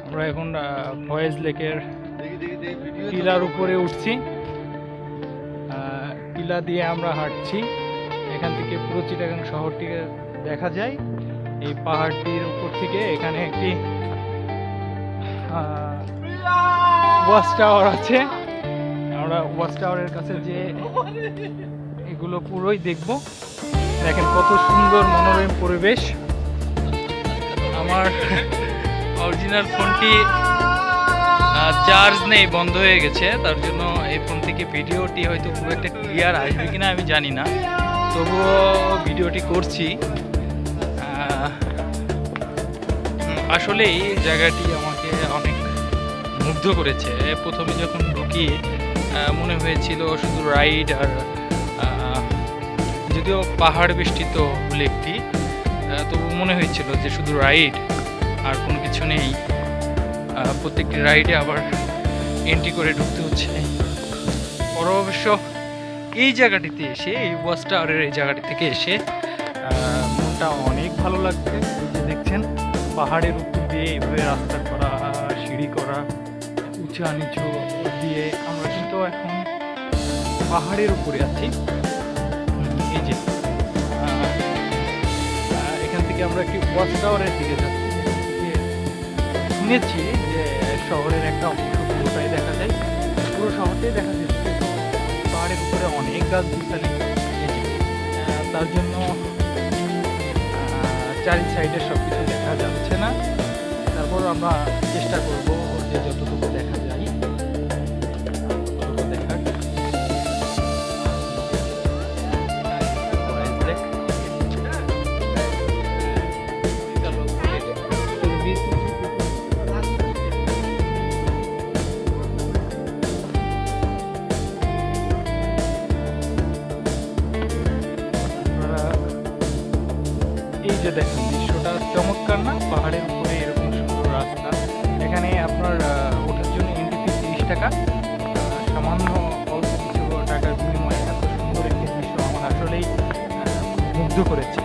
আমরা এখন ফয়েজ লেকের টিলার উপরে উঠছি। টিলা দিয়ে আমরা হাঁটছি। এখান থেকে পুরো চিটাগাং শহরটিকে দেখা যায় এই পাহাড়টির উপর থেকে। এখানে একটি ওয়াচ টাওয়ার আছে। আমরা ওয়াচ টাওয়ারের কাছে যে এগুলো পুরোই দেখব। দেখেন কত সুন্দর মনোরম পরিবেশ। আমার অরিজিনাল ফোনটি চার্জ নেই, বন্ধ হয়ে গেছে, তার জন্য এই ফোন থেকে ভিডিওটি হয়তো খুব একটা ক্লিয়ার আসবে কিনা আমি জানি না, তবুও ভিডিওটি করছি। আসলে এই জায়গাটি আমাকে অনেক মুগ্ধ করেছে। প্রথমে যখন ঢুকি মনে হয়েছিল শুধু রাইড, আর যদিও পাহাড় বেষ্টিত লেকটি, তবু মনে হয়েছিল যে শুধু রাইড আর কোনো কিছু নেই। প্রত্যেকটি রাইডে আবার এন্ট্রি করে ঢুকতে হচ্ছে। পরে অবশ্য এই জায়গাটিতে এসে, এই ওয়াচ টাওয়ারের এই জায়গাটি থেকে এসে মনটা অনেক ভালো লাগছে। দেখছেন পাহাড়ের উপর দিয়ে এভাবে রাস্তা করা, সিঁড়ি করা, উঁচা নিচু দিয়ে। আমরা কিন্তু এখন পাহাড়ের উপরে আছি। এই যে এখান থেকে আমরা একটি ওয়াচ টাওয়ারের দিকে যাচ্ছি। শুনেছি যে শহরের একটা অংশ পুরোটাই দেখা যায়, পুরো শহরটাই দেখা যাচ্ছে। পাহাড়ের উপরে অনেক গাছ গাছালি, তার জন্য চারি সাইডে সব কিছু দেখা যাচ্ছে না। তারপর আমরা চেষ্টা করব যে যতটুকু দেখা যায় ততটুকু দেখার। এই যে দেখেন দৃশ্যটা চমৎকার না? পাহাড়ের উপরে এরকম সুন্দর রাস্তা। এখানে আপনার ওঠার জন্য এন্ট্রি ফি 30 টাকা। সামান্য অল্প কিছু টাকার বিনিময়ে এত সুন্দর একটি দৃশ্য আমার আসলেই মুগ্ধ করেছে।